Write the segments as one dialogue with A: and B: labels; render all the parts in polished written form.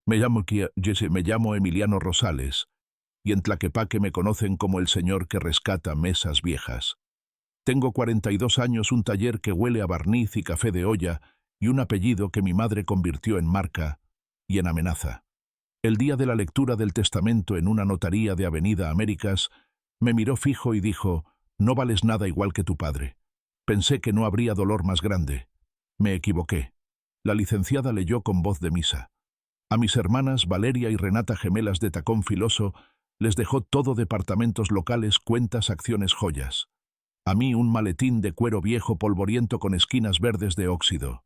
A: Me llamo Emiliano Rosales, y en Tlaquepaque me conocen como el señor que rescata mesas viejas. Tengo 42 años, un taller que huele a barniz y café de olla, y un apellido que mi madre convirtió en marca y en amenaza. El día de la lectura del testamento en una notaría de Avenida Américas, me miró fijo y dijo: «No vales nada igual que tu padre». Pensé que no habría dolor más grande. Me equivoqué. La licenciada leyó con voz de misa. A mis hermanas Valeria y Renata, gemelas de tacón filoso, les dejó todo: departamentos locales, cuentas, acciones, joyas. A mí un maletín de cuero viejo polvoriento con esquinas verdes de óxido.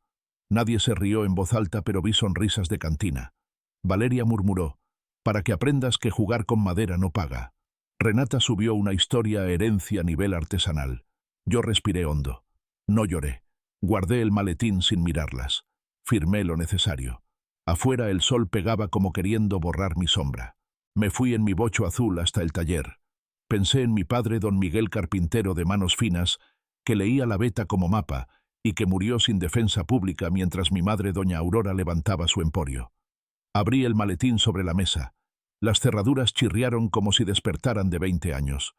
A: Nadie se rió en voz alta, pero vi sonrisas de cantina. Valeria murmuró: «Para que aprendas que jugar con madera no paga». Renata subió una historia: herencia a nivel artesanal. Yo respiré hondo. No lloré. Guardé el maletín sin mirarlas. Firmé lo necesario. Afuera el sol pegaba como queriendo borrar mi sombra. Me fui en mi bocho azul hasta el taller. Pensé en mi padre, don Miguel, carpintero de manos finas, que leía la veta como mapa y que murió sin defensa pública mientras mi madre, doña Aurora, levantaba su emporio. Abrí el maletín sobre la mesa. Las cerraduras chirriaron como si despertaran de 20 años.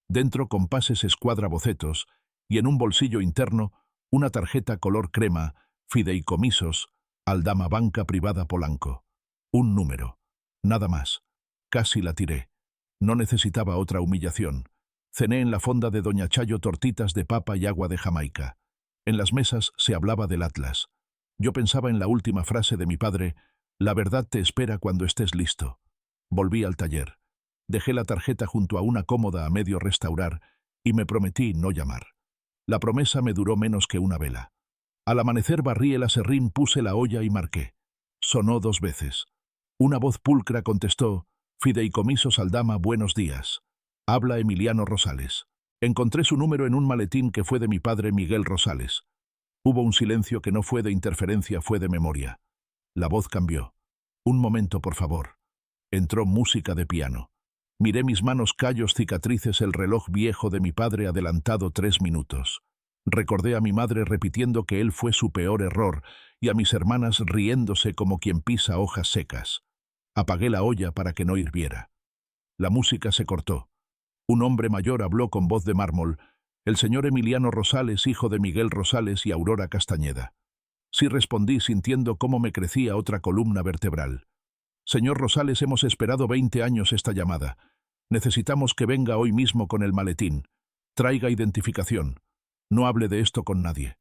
A: Dentro, compases, escuadra, bocetos, y en un bolsillo interno, una tarjeta color crema: fideicomisos, Aldama Banca Privada Polanco. Un número. Nada más. Casi la tiré. No necesitaba otra humillación. Cené en la fonda de doña Chayo tortitas de papa y agua de Jamaica. En las mesas se hablaba del Atlas. Yo pensaba en la última frase de mi padre: «La verdad te espera cuando estés listo». Volví al taller. Dejé la tarjeta junto a una cómoda a medio restaurar y me prometí no llamar. La promesa me duró menos que una vela. Al amanecer barrí el aserrín, puse la olla y marqué. Sonó 2 veces. Una voz pulcra contestó: «Fideicomisos Aldama, buenos días. Habla Emiliano Rosales». Encontré su número en un maletín que fue de mi padre, Miguel Rosales. Hubo un silencio que no fue de interferencia, fue de memoria. La voz cambió. «Un momento, por favor». Entró música de piano. Miré mis manos, callos, cicatrices, el reloj viejo de mi padre adelantado 3 minutos. Recordé a mi madre repitiendo que él fue su peor error y a mis hermanas riéndose como quien pisa hojas secas. Apagué la olla para que no hirviera. La música se cortó. Un hombre mayor habló con voz de mármol: «El señor Emiliano Rosales, hijo de Miguel Rosales y Aurora Castañeda». Sí, respondí, sintiendo cómo me crecía otra columna vertebral. «Señor Rosales, hemos esperado 20 años esta llamada. Necesitamos que venga hoy mismo con el maletín. Traiga identificación. No hable de esto con nadie».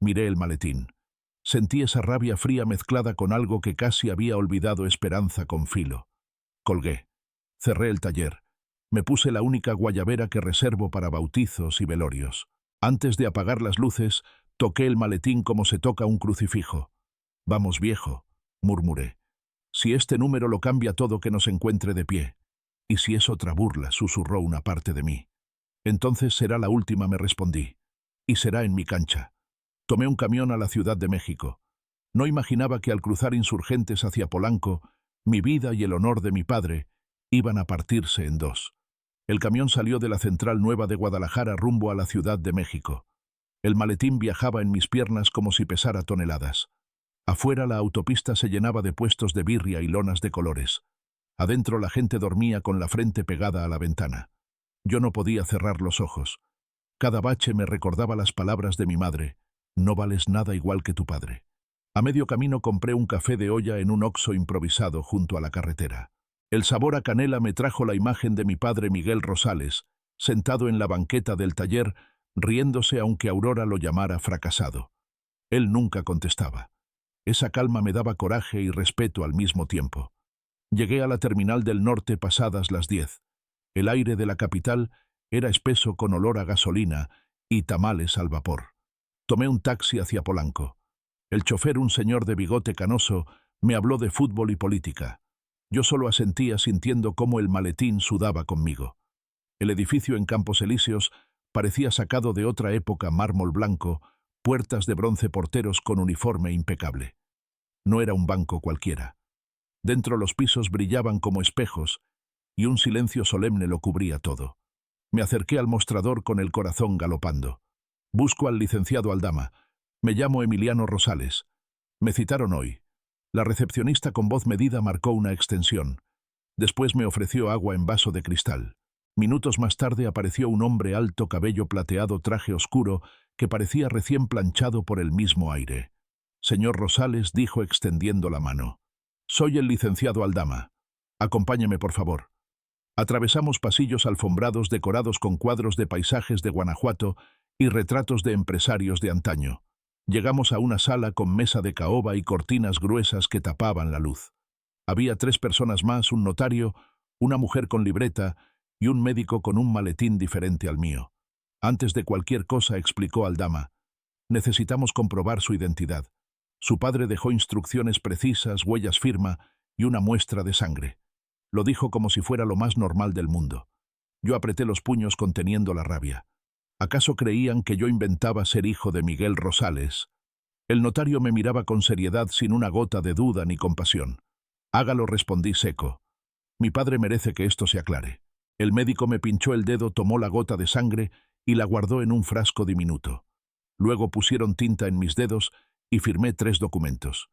A: Miré el maletín. Sentí esa rabia fría mezclada con algo que casi había olvidado: esperanza con filo. Colgué. Cerré el taller. Me puse la única guayabera que reservo para bautizos y velorios. Antes de apagar las luces, toqué el maletín como se toca un crucifijo. «Vamos, viejo», murmuré. «Si este número lo cambia todo, que nos encuentre de pie». «¿Y si es otra burla?», susurró una parte de mí. «Entonces será la última», me respondí. «Y será en mi cancha». Tomé un camión a la Ciudad de México. No imaginaba que al cruzar Insurgentes hacia Polanco, mi vida y el honor de mi padre iban a partirse en 2. El camión salió de la Central Nueva de Guadalajara rumbo a la Ciudad de México. El maletín viajaba en mis piernas como si pesara toneladas. Afuera la autopista se llenaba de puestos de birria y lonas de colores. Adentro la gente dormía con la frente pegada a la ventana. Yo no podía cerrar los ojos. Cada bache me recordaba las palabras de mi madre: «No vales nada igual que tu padre». A medio camino compré un café de olla en un Oxxo improvisado junto a la carretera. El sabor a canela me trajo la imagen de mi padre, Miguel Rosales, sentado en la banqueta del taller, riéndose aunque Aurora lo llamara fracasado. Él nunca contestaba. Esa calma me daba coraje y respeto al mismo tiempo. Llegué a la terminal del norte pasadas las 10. El aire de la capital era espeso con olor a gasolina y tamales al vapor. Tomé un taxi hacia Polanco. El chofer, un señor de bigote canoso, me habló de fútbol y política. Yo solo asentía, sintiendo cómo el maletín sudaba conmigo. El edificio en Campos Elíseos parecía sacado de otra época: mármol blanco, puertas de bronce, porteros con uniforme impecable. No era un banco cualquiera. Dentro los pisos brillaban como espejos y un silencio solemne lo cubría todo. Me acerqué al mostrador con el corazón galopando. «Busco al licenciado Aldama. Me llamo Emiliano Rosales. Me citaron hoy». La recepcionista con voz medida marcó una extensión. Después me ofreció agua en vaso de cristal. Minutos más tarde apareció un hombre alto, cabello plateado, traje oscuro, que parecía recién planchado por el mismo aire. «Señor Rosales», dijo extendiendo la mano. «Soy el licenciado Aldama. Acompáñeme, por favor». Atravesamos pasillos alfombrados decorados con cuadros de paisajes de Guanajuato y retratos de empresarios de antaño. Llegamos a una sala con mesa de caoba y cortinas gruesas que tapaban la luz. Había 3 personas más, un notario, una mujer con libreta y un médico con un maletín diferente al mío. Antes de cualquier cosa, explicó Aldama, necesitamos comprobar su identidad. Su padre dejó instrucciones precisas, huellas firma y una muestra de sangre. Lo dijo como si fuera lo más normal del mundo. Yo apreté los puños conteniendo la rabia. ¿Acaso creían que yo inventaba ser hijo de Miguel Rosales? El notario me miraba con seriedad, sin una gota de duda ni compasión. «Hágalo», respondí seco. «Mi padre merece que esto se aclare». El médico me pinchó el dedo, tomó la gota de sangre y la guardó en un frasco diminuto. Luego pusieron tinta en mis dedos y firmé 3 documentos.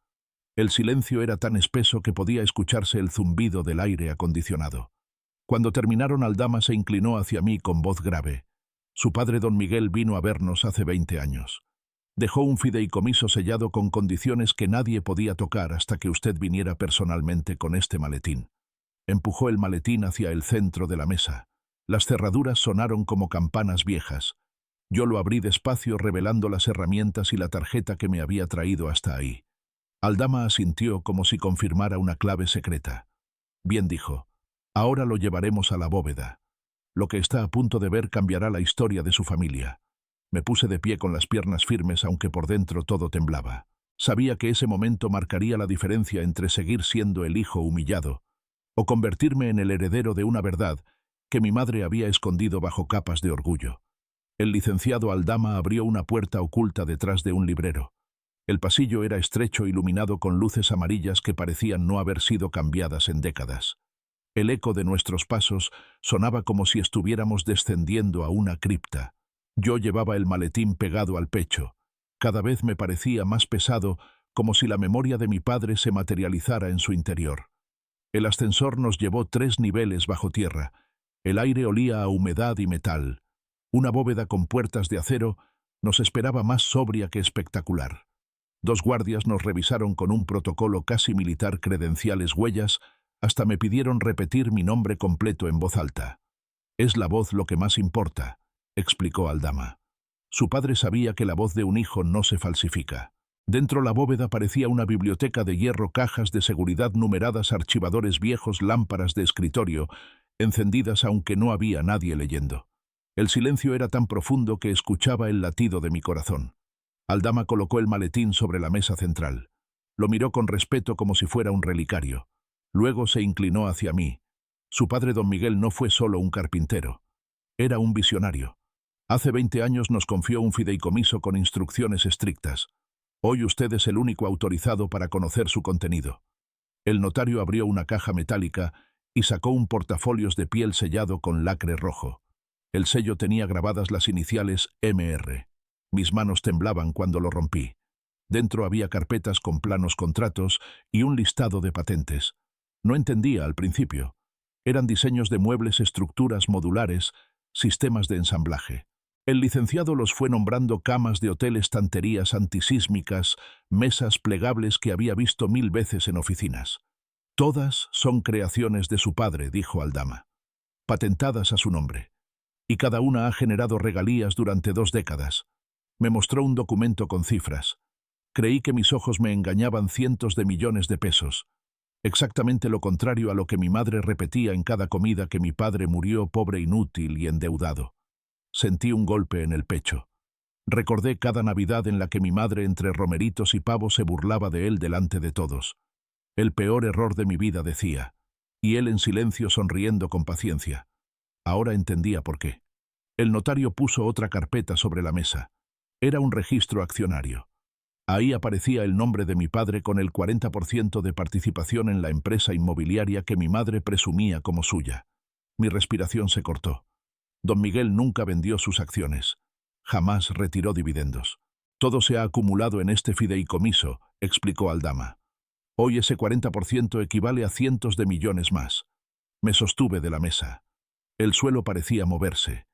A: El silencio era tan espeso que podía escucharse el zumbido del aire acondicionado. Cuando terminaron, Aldama se inclinó hacia mí con voz grave. «Su padre, don Miguel, vino a vernos hace 20 años. Dejó un fideicomiso sellado con condiciones que nadie podía tocar hasta que usted viniera personalmente con este maletín». Empujó el maletín hacia el centro de la mesa. Las cerraduras sonaron como campanas viejas. Yo lo abrí despacio, revelando las herramientas y la tarjeta que me había traído hasta ahí. Aldama asintió como si confirmara una clave secreta. «Bien», dijo. «Ahora lo llevaremos a la bóveda. Lo que está a punto de ver cambiará la historia de su familia». Me puse de pie con las piernas firmes, aunque por dentro todo temblaba. Sabía que ese momento marcaría la diferencia entre seguir siendo el hijo humillado o convertirme en el heredero de una verdad que mi madre había escondido bajo capas de orgullo. El licenciado Aldama abrió una puerta oculta detrás de un librero. El pasillo era estrecho, iluminado con luces amarillas que parecían no haber sido cambiadas en décadas. El eco de nuestros pasos sonaba como si estuviéramos descendiendo a una cripta. Yo llevaba el maletín pegado al pecho. Cada vez me parecía más pesado, como si la memoria de mi padre se materializara en su interior. El ascensor nos llevó 3 niveles bajo tierra. El aire olía a humedad y metal. Una bóveda con puertas de acero nos esperaba, más sobria que espectacular. 2 guardias nos revisaron con un protocolo casi militar, credenciales, huellas, hasta me pidieron repetir mi nombre completo en voz alta. «Es la voz lo que más importa», explicó Aldama. Su padre sabía que la voz de un hijo no se falsifica. Dentro la bóveda parecía una biblioteca de hierro, cajas de seguridad numeradas, archivadores viejos, lámparas de escritorio, encendidas aunque no había nadie leyendo. El silencio era tan profundo que escuchaba el latido de mi corazón. Aldama colocó el maletín sobre la mesa central. Lo miró con respeto como si fuera un relicario. Luego se inclinó hacia mí. Su padre, don Miguel, no fue solo un carpintero. Era un visionario. Hace 20 años nos confió un fideicomiso con instrucciones estrictas. Hoy usted es el único autorizado para conocer su contenido. El notario abrió una caja metálica y sacó un portafolios de piel sellado con lacre rojo. El sello tenía grabadas las iniciales MR. Mis manos temblaban cuando lo rompí. Dentro había carpetas con planos, contratos y un listado de patentes. No entendía al principio. Eran diseños de muebles, estructuras modulares, sistemas de ensamblaje. El licenciado los fue nombrando: camas de hotel, estanterías antisísmicas, mesas plegables que había visto 1000 veces en oficinas. «Todas son creaciones de su padre», dijo Aldama, «patentadas a su nombre. Y cada una ha generado regalías durante 2 décadas. Me mostró un documento con cifras. Creí que mis ojos me engañaban: cientos de millones de pesos. Exactamente lo contrario a lo que mi madre repetía en cada comida, que mi padre murió pobre, inútil y endeudado. Sentí un golpe en el pecho. Recordé cada Navidad en la que mi madre, entre romeritos y pavos, se burlaba de él delante de todos. «El peor error de mi vida», decía, y él en silencio, sonriendo con paciencia. Ahora entendía por qué. El notario puso otra carpeta sobre la mesa. Era un registro accionario. Ahí aparecía el nombre de mi padre con el 40% de participación en la empresa inmobiliaria que mi madre presumía como suya. Mi respiración se cortó. Don Miguel nunca vendió sus acciones. Jamás retiró dividendos. «Todo se ha acumulado en este fideicomiso», explicó Aldama. Hoy ese 40% equivale a cientos de millones más. Me sostuve de la mesa. El suelo parecía moverse.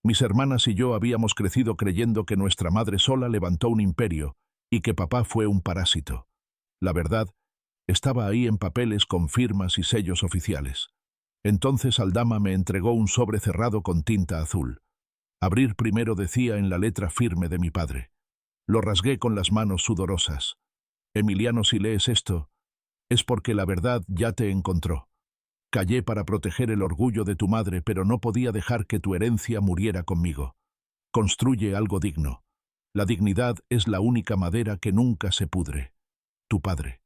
A: Mis hermanas y yo habíamos crecido creyendo que nuestra madre sola levantó un imperio y que papá fue un parásito. La verdad estaba ahí en papeles con firmas y sellos oficiales. Entonces Aldama me entregó un sobre cerrado con tinta azul. Abrir primero decía en la letra firme de mi padre. Lo rasgué con las manos sudorosas. Emiliano, si lees esto, es porque la verdad ya te encontró. Callé para proteger el orgullo de tu madre, pero no podía dejar que tu herencia muriera conmigo. Construye algo digno. La dignidad es la única madera que nunca se pudre. Tu padre.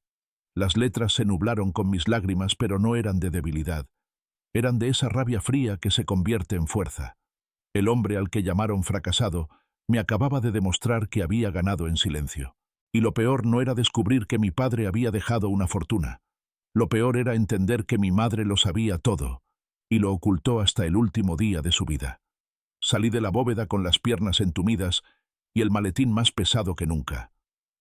A: Las letras se nublaron con mis lágrimas, pero no eran de debilidad. Eran de esa rabia fría que se convierte en fuerza. El hombre al que llamaron fracasado me acababa de demostrar que había ganado en silencio. Y lo peor no era descubrir que mi padre había dejado una fortuna. Lo peor era entender que mi madre lo sabía todo, y lo ocultó hasta el último día de su vida. Salí de la bóveda con las piernas entumidas y el maletín más pesado que nunca.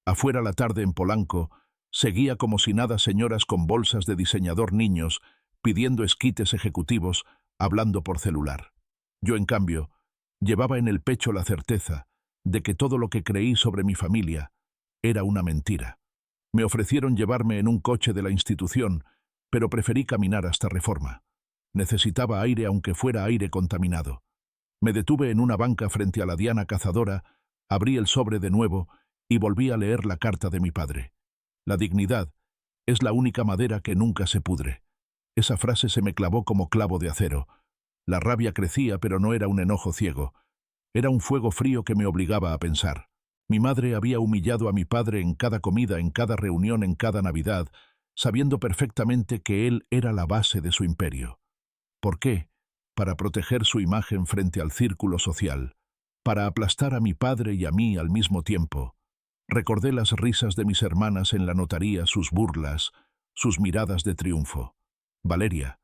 A: Afuera la tarde en Polanco, seguía como si nada señoras con bolsas de diseñador, niños, pidiendo esquites ejecutivos, hablando por celular. Yo, en cambio, llevaba en el pecho la certeza de que todo lo que creí sobre mi familia era una mentira. Me ofrecieron llevarme en un coche de la institución, pero preferí caminar hasta Reforma. Necesitaba aire, aunque fuera aire contaminado. Me detuve en una banca frente a la diana cazadora, abrí el sobre de nuevo y volví a leer la carta de mi padre. La dignidad es la única madera que nunca se pudre. Esa frase se me clavó como clavo de acero. La rabia crecía, pero no era un enojo ciego. Era un fuego frío que me obligaba a pensar. Mi madre había humillado a mi padre en cada comida, en cada reunión, en cada Navidad, sabiendo perfectamente que él era la base de su imperio. ¿Por qué? Para proteger su imagen frente al círculo social, para aplastar a mi padre y a mí al mismo tiempo. Recordé las risas de mis hermanas en la notaría, sus burlas, sus miradas de triunfo. Valeria,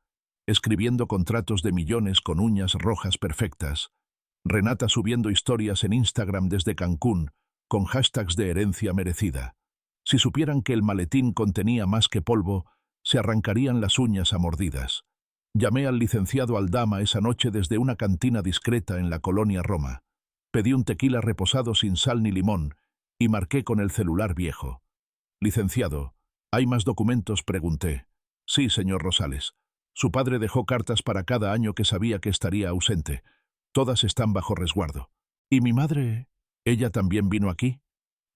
A: escribiendo contratos de millones con uñas rojas perfectas. Renata subiendo historias en Instagram desde Cancún, con hashtags de herencia merecida. Si supieran que el maletín contenía más que polvo, se arrancarían las uñas a mordidas. Llamé al licenciado Aldama esa noche desde una cantina discreta en la colonia Roma. Pedí un tequila reposado sin sal ni limón y marqué con el celular viejo. Licenciado, ¿hay más documentos?, pregunté. Sí, señor Rosales. Su padre dejó cartas para cada año que sabía que estaría ausente. Todas están bajo resguardo. ¿Y mi madre? ¿Ella también vino aquí?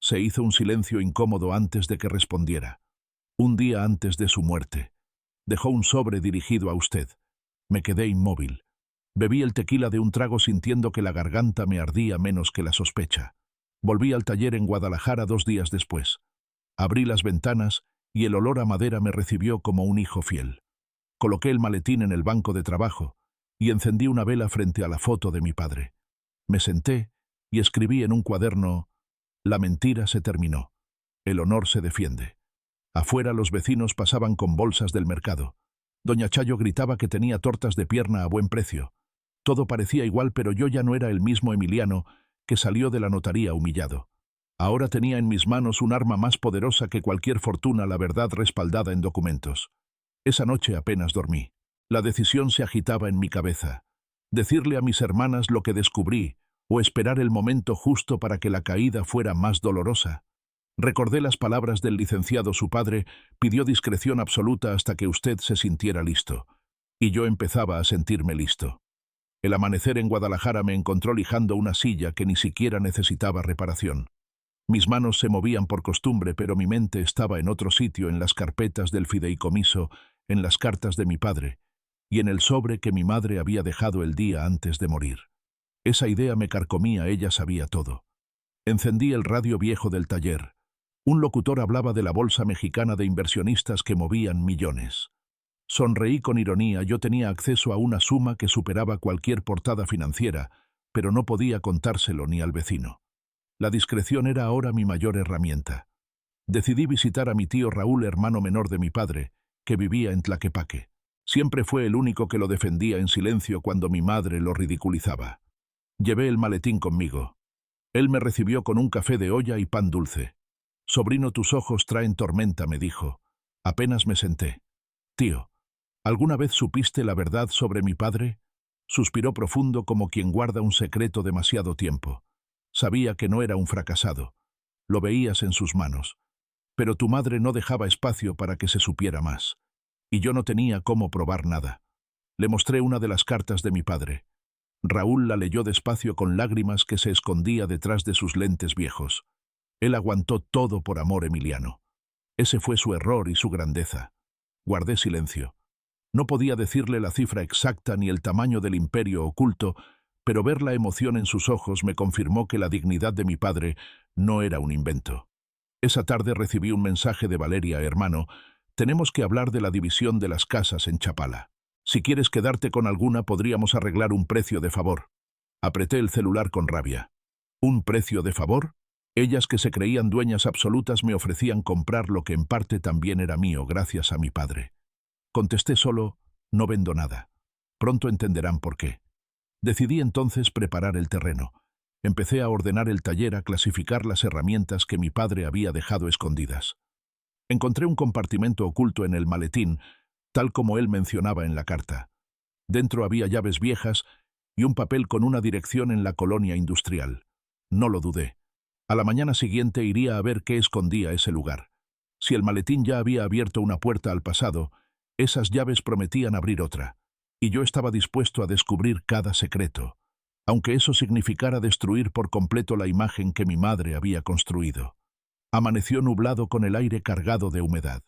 A: Se hizo un silencio incómodo antes de que respondiera. Un día antes de su muerte. Dejó un sobre dirigido a usted. Me quedé inmóvil. Bebí el tequila de un trago sintiendo que la garganta me ardía menos que la sospecha. Volví al taller en Guadalajara 2 días después. Abrí las ventanas y el olor a madera me recibió como un hijo fiel. Coloqué el maletín en el banco de trabajo y encendí una vela frente a la foto de mi padre. Me senté y escribí en un cuaderno: la mentira se terminó. El honor se defiende. Afuera los vecinos pasaban con bolsas del mercado. Doña Chayo gritaba que tenía tortas de pierna a buen precio. Todo parecía igual, pero yo ya no era el mismo Emiliano que salió de la notaría humillado. Ahora tenía en mis manos un arma más poderosa que cualquier fortuna, la verdad respaldada en documentos. Esa noche apenas dormí. La decisión se agitaba en mi cabeza. Decirle a mis hermanas lo que descubrí, o esperar el momento justo para que la caída fuera más dolorosa. Recordé las palabras del licenciado. Su padre pidió discreción absoluta hasta que usted se sintiera listo. Y yo empezaba a sentirme listo. El amanecer en Guadalajara me encontró lijando una silla que ni siquiera necesitaba reparación. Mis manos se movían por costumbre, pero mi mente estaba en otro sitio, en las carpetas del fideicomiso, en las cartas de mi padre, y en el sobre que mi madre había dejado el día antes de morir. Esa idea me carcomía, ella sabía todo. Encendí el radio viejo del taller. Un locutor hablaba de la bolsa mexicana de inversionistas que movían millones. Sonreí con ironía. Yo tenía acceso a una suma que superaba cualquier portada financiera, pero no podía contárselo ni al vecino. La discreción era ahora mi mayor herramienta. Decidí visitar a mi tío Raúl, hermano menor de mi padre, que vivía en Tlaquepaque. Siempre fue el único que lo defendía en silencio cuando mi madre lo ridiculizaba. Llevé el maletín conmigo. Él me recibió con un café de olla y pan dulce. Sobrino, tus ojos traen tormenta, me dijo. Apenas me senté. Tío, ¿alguna vez supiste la verdad sobre mi padre? Suspiró profundo como quien guarda un secreto demasiado tiempo. Sabía que no era un fracasado. Lo veías en sus manos. Pero tu madre no dejaba espacio para que se supiera más. Y yo no tenía cómo probar nada. Le mostré una de las cartas de mi padre. Raúl la leyó despacio con lágrimas que se escondía detrás de sus lentes viejos. Él aguantó todo por amor Emiliano. Ese fue su error y su grandeza. Guardé silencio. No podía decirle la cifra exacta ni el tamaño del imperio oculto, pero ver la emoción en sus ojos me confirmó que la dignidad de mi padre no era un invento. Esa tarde recibí un mensaje de Valeria, hermano. Tenemos que hablar de la división de las casas en Chapala. Si quieres quedarte con alguna, podríamos arreglar un precio de favor. Apreté el celular con rabia. ¿Un precio de favor? Ellas que se creían dueñas absolutas me ofrecían comprar lo que en parte también era mío gracias a mi padre. Contesté solo, no vendo nada. Pronto entenderán por qué. Decidí entonces preparar el terreno. Empecé a ordenar el taller, a clasificar las herramientas que mi padre había dejado escondidas. Encontré un compartimento oculto en el maletín, tal como él mencionaba en la carta. Dentro había llaves viejas y un papel con una dirección en la colonia industrial. No lo dudé. A la mañana siguiente iría a ver qué escondía ese lugar. Si el maletín ya había abierto una puerta al pasado, esas llaves prometían abrir otra, y yo estaba dispuesto a descubrir cada secreto, aunque eso significara destruir por completo la imagen que mi madre había construido. Amaneció nublado con el aire cargado de humedad.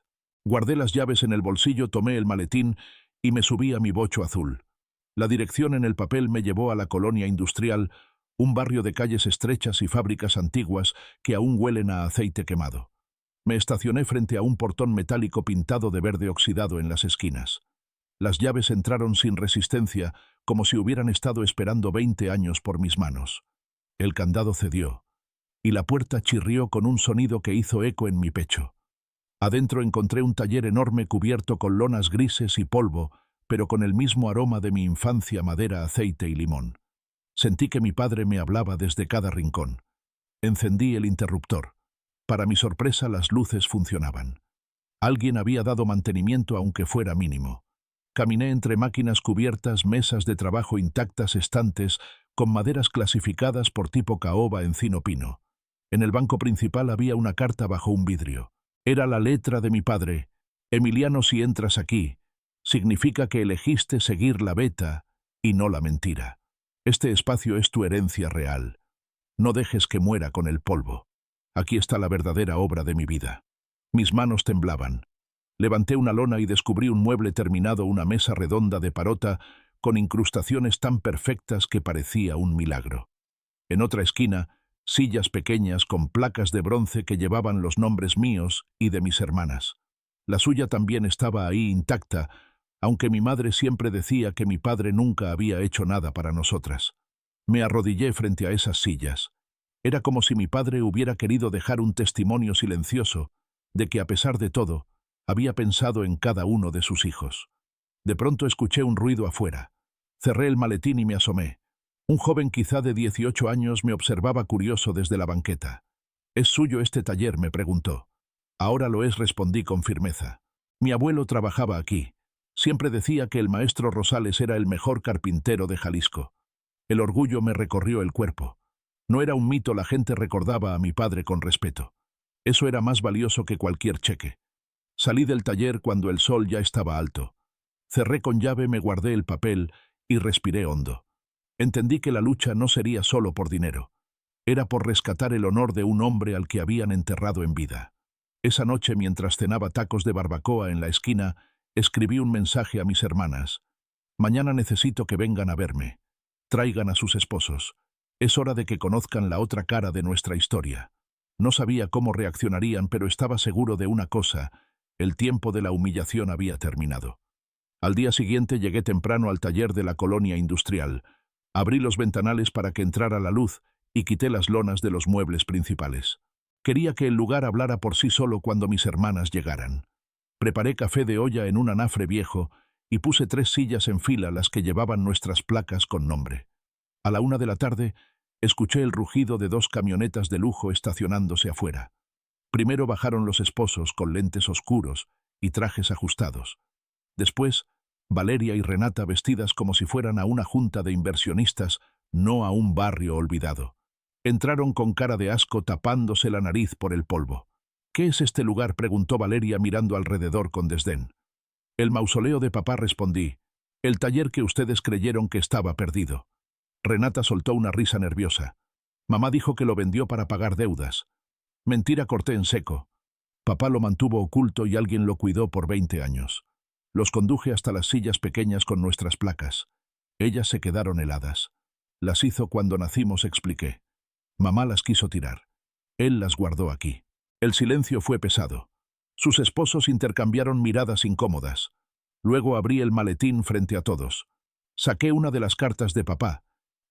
A: Guardé las llaves en el bolsillo, tomé el maletín y me subí a mi bocho azul. La dirección en el papel me llevó a la colonia industrial, un barrio de calles estrechas y fábricas antiguas que aún huelen a aceite quemado. Me estacioné frente a un portón metálico pintado de verde oxidado en las esquinas. Las llaves entraron sin resistencia, como si hubieran estado esperando 20 años por mis manos. El candado cedió, y la puerta chirrió con un sonido que hizo eco en mi pecho. Adentro encontré un taller enorme cubierto con lonas grises y polvo, pero con el mismo aroma de mi infancia: madera, aceite y limón. Sentí que mi padre me hablaba desde cada rincón. Encendí el interruptor. Para mi sorpresa, las luces funcionaban. Alguien había dado mantenimiento, aunque fuera mínimo. Caminé entre máquinas cubiertas, mesas de trabajo intactas, estantes con maderas clasificadas por tipo caoba, encino, pino. En el banco principal había una carta bajo un vidrio. Era la letra de mi padre. Emiliano, si entras aquí, significa que elegiste seguir la beta y no la mentira. Este espacio es tu herencia real. No dejes que muera con el polvo. Aquí está la verdadera obra de mi vida. Mis manos temblaban. Levanté una lona y descubrí un mueble terminado, una mesa redonda de parota con incrustaciones tan perfectas que parecía un milagro. En otra esquina, sillas pequeñas con placas de bronce que llevaban los nombres míos y de mis hermanas. La suya también estaba ahí intacta, aunque mi madre siempre decía que mi padre nunca había hecho nada para nosotras. Me arrodillé frente a esas sillas. Era como si mi padre hubiera querido dejar un testimonio silencioso de que, a pesar de todo, había pensado en cada uno de sus hijos. De pronto escuché un ruido afuera. Cerré el maletín y me asomé. Un joven quizá de 18 años me observaba curioso desde la banqueta. «¿Es suyo este taller?», me preguntó. «Ahora lo es», respondí con firmeza. «Mi abuelo trabajaba aquí. Siempre decía que el maestro Rosales era el mejor carpintero de Jalisco». El orgullo me recorrió el cuerpo. No era un mito, la gente recordaba a mi padre con respeto. Eso era más valioso que cualquier cheque. Salí del taller cuando el sol ya estaba alto. Cerré con llave, me guardé el papel y respiré hondo. Entendí que la lucha no sería solo por dinero. Era por rescatar el honor de un hombre al que habían enterrado en vida. Esa noche, mientras cenaba tacos de barbacoa en la esquina, escribí un mensaje a mis hermanas. «Mañana necesito que vengan a verme. Traigan a sus esposos. Es hora de que conozcan la otra cara de nuestra historia». No sabía cómo reaccionarían, pero estaba seguro de una cosa: el tiempo de la humillación había terminado. Al día siguiente llegué temprano al taller de la colonia industrial. Abrí los ventanales para que entrara la luz y quité las lonas de los muebles principales. Quería que el lugar hablara por sí solo cuando mis hermanas llegaran. Preparé café de olla en un anafre viejo y puse 3 sillas en fila, las que llevaban nuestras placas con nombre. A la 1 de la tarde, escuché el rugido de 2 camionetas de lujo estacionándose afuera. Primero bajaron los esposos con lentes oscuros y trajes ajustados. Después, Valeria y Renata vestidas como si fueran a una junta de inversionistas, no a un barrio olvidado. Entraron con cara de asco tapándose la nariz por el polvo. «¿Qué es este lugar?», preguntó Valeria mirando alrededor con desdén. «El mausoleo de papá», respondí. «El taller que ustedes creyeron que estaba perdido». Renata soltó una risa nerviosa. «Mamá dijo que lo vendió para pagar deudas». «Mentira», corté en seco. «Papá lo mantuvo oculto y alguien lo cuidó por 20 años. Los conduje hasta las sillas pequeñas con nuestras placas. Ellas se quedaron heladas. Las hizo cuando nacimos», expliqué. «Mamá las quiso tirar. Él las guardó aquí». El silencio fue pesado. Sus esposos intercambiaron miradas incómodas. Luego abrí el maletín frente a todos. Saqué una de las cartas de papá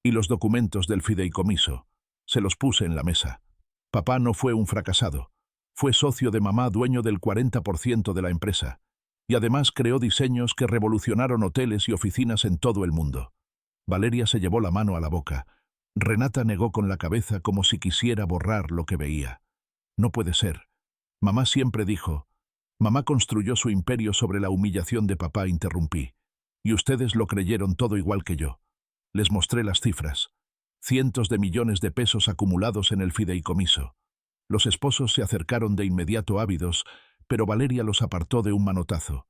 A: y los documentos del fideicomiso. Se los puse en la mesa. Papá no fue un fracasado. Fue socio de mamá, dueño del 40% de la empresa. Y además creó diseños que revolucionaron hoteles y oficinas en todo el mundo. Valeria se llevó la mano a la boca. Renata negó con la cabeza como si quisiera borrar lo que veía. «No puede ser. Mamá siempre dijo». «Mamá construyó su imperio sobre la humillación de papá», interrumpí. «Y ustedes lo creyeron todo igual que yo». Les mostré las cifras. Cientos de millones de pesos acumulados en el fideicomiso. Los esposos se acercaron de inmediato ávidos, pero Valeria los apartó de un manotazo.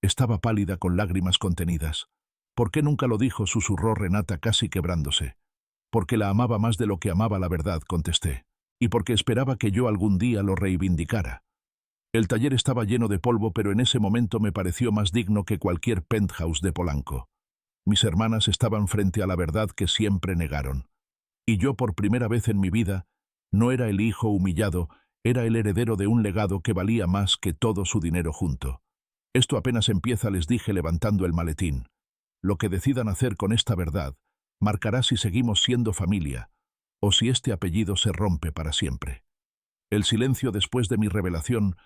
A: Estaba pálida con lágrimas contenidas. «¿Por qué nunca lo dijo?», susurró Renata casi quebrándose. «Porque la amaba más de lo que amaba la verdad», contesté. «Y porque esperaba que yo algún día lo reivindicara». El taller estaba lleno de polvo, pero en ese momento me pareció más digno que cualquier penthouse de Polanco. Mis hermanas estaban frente a la verdad que siempre negaron. Y yo, por primera vez en mi vida, no era el hijo humillado, era el heredero de un legado que valía más que todo su dinero junto. «Esto apenas empieza», les dije levantando el maletín. «Lo que decidan hacer con esta verdad marcará si seguimos siendo familia o si este apellido se rompe para siempre». El silencio después de mi revelación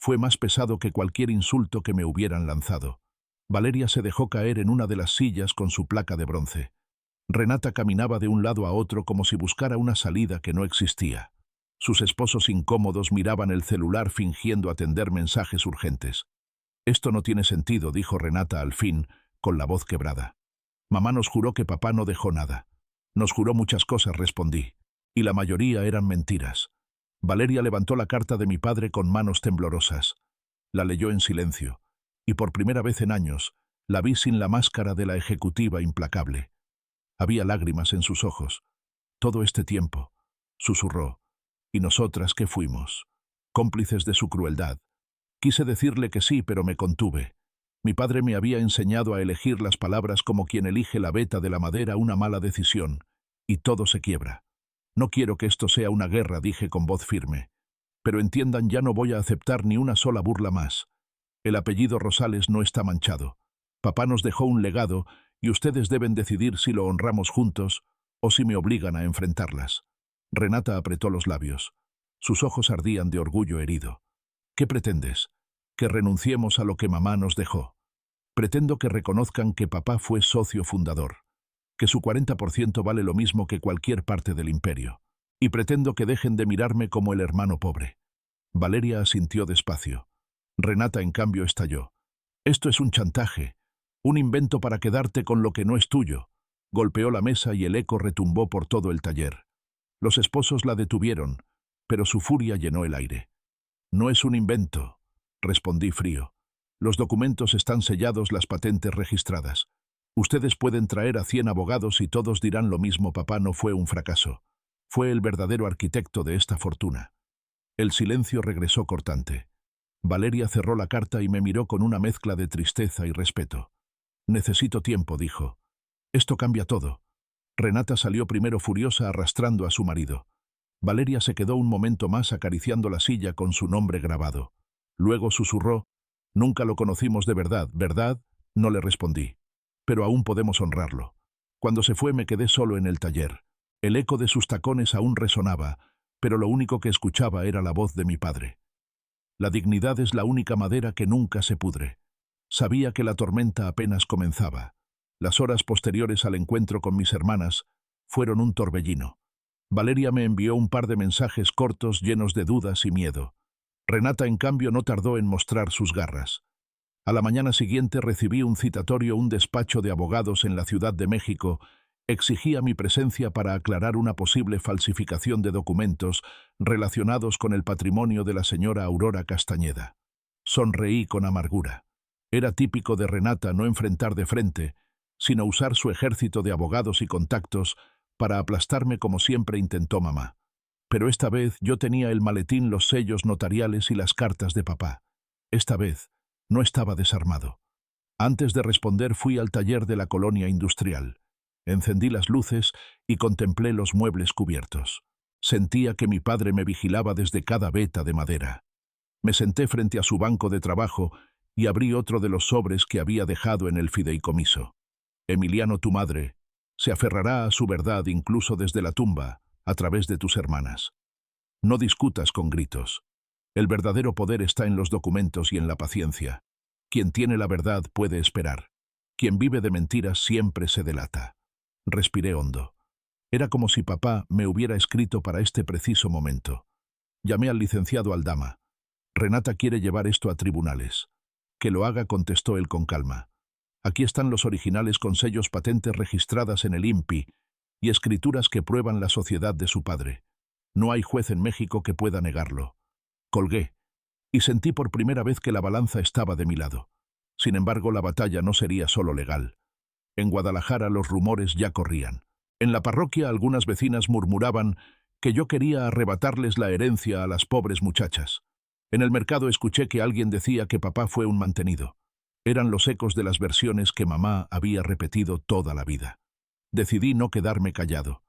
A: fue más pesado que cualquier insulto que me hubieran lanzado. Valeria se dejó caer en una de las sillas con su placa de bronce. Renata caminaba de un lado a otro como si buscara una salida que no existía. Sus esposos incómodos miraban el celular fingiendo atender mensajes urgentes. «Esto no tiene sentido», dijo Renata al fin, con la voz quebrada. «Mamá nos juró que papá no dejó nada». «Nos juró muchas cosas», respondí, «y la mayoría eran mentiras». Valeria levantó la carta de mi padre con manos temblorosas. La leyó en silencio, y por primera vez en años la vi sin la máscara de la ejecutiva implacable. Había lágrimas en sus ojos. «Todo este tiempo», susurró, «¿y nosotras qué fuimos? ¿Cómplices de su crueldad?» Quise decirle que sí, pero me contuve. Mi padre me había enseñado a elegir las palabras como quien elige la veta de la madera, una mala decisión, y todo se quiebra. «No quiero que esto sea una guerra», dije con voz firme. «Pero entiendan, ya no voy a aceptar ni una sola burla más. El apellido Rosales no está manchado. Papá nos dejó un legado y ustedes deben decidir si lo honramos juntos o si me obligan a enfrentarlas». Renata apretó los labios. Sus ojos ardían de orgullo herido. «¿Qué pretendes? ¿Que renunciemos a lo que mamá nos dejó?» «Pretendo que reconozcan que papá fue socio fundador, que su 40% vale lo mismo que cualquier parte del imperio, y pretendo que dejen de mirarme como el hermano pobre». Valeria asintió despacio. Renata, en cambio, estalló. «Esto es un chantaje, un invento para quedarte con lo que no es tuyo». Golpeó la mesa y el eco retumbó por todo el taller. Los esposos la detuvieron, pero su furia llenó el aire. «No es un invento», respondí frío. «Los documentos están sellados, las patentes registradas. Ustedes pueden traer a 100 abogados y todos dirán lo mismo: papá no fue un fracaso. Fue el verdadero arquitecto de esta fortuna». El silencio regresó cortante. Valeria cerró la carta y me miró con una mezcla de tristeza y respeto. «Necesito tiempo», dijo. «Esto cambia todo». Renata salió primero furiosa, arrastrando a su marido. Valeria se quedó un momento más acariciando la silla con su nombre grabado. Luego susurró: «Nunca lo conocimos de verdad, ¿verdad?». No le respondí. «Pero aún podemos honrarlo». Cuando se fue me quedé solo en el taller. El eco de sus tacones aún resonaba, pero lo único que escuchaba era la voz de mi padre. «La dignidad es la única madera que nunca se pudre». Sabía que la tormenta apenas comenzaba. Las horas posteriores al encuentro con mis hermanas fueron un torbellino. Valeria me envió un par de mensajes cortos llenos de dudas y miedo. Renata, en cambio, no tardó en mostrar sus garras. A la mañana siguiente recibí un citatorio, un despacho de abogados en la Ciudad de México. Exigía mi presencia para aclarar una posible falsificación de documentos relacionados con el patrimonio de la señora Aurora Castañeda. Sonreí con amargura. Era típico de Renata no enfrentar de frente, sino usar su ejército de abogados y contactos para aplastarme como siempre intentó mamá. Pero esta vez yo tenía el maletín, los sellos notariales y las cartas de papá. Esta vez no estaba desarmado. Antes de responder fui al taller de la colonia industrial. Encendí las luces y contemplé los muebles cubiertos. Sentía que mi padre me vigilaba desde cada veta de madera. Me senté frente a su banco de trabajo y abrí otro de los sobres que había dejado en el fideicomiso. Emiliano, tu madre, se aferrará a su verdad incluso desde la tumba, a través de tus hermanas. No discutas con gritos. El verdadero poder está en los documentos y en la paciencia. Quien tiene la verdad puede esperar. Quien vive de mentiras siempre se delata. Respiré hondo. Era como si papá me hubiera escrito para este preciso momento. Llamé al licenciado Aldama. Renata quiere llevar esto a tribunales. Que lo haga, contestó él con calma. Aquí están los originales con sellos, patentes registradas en el INPI y escrituras que prueban la sociedad de su padre. No hay juez en México que pueda negarlo. Colgué, y sentí por primera vez que la balanza estaba de mi lado. Sin embargo, la batalla no sería solo legal. En Guadalajara los rumores ya corrían. En la parroquia algunas vecinas murmuraban que yo quería arrebatarles la herencia a las pobres muchachas. En el mercado escuché que alguien decía que papá fue un mantenido. Eran los ecos de las versiones que mamá había repetido toda la vida. Decidí no quedarme callado.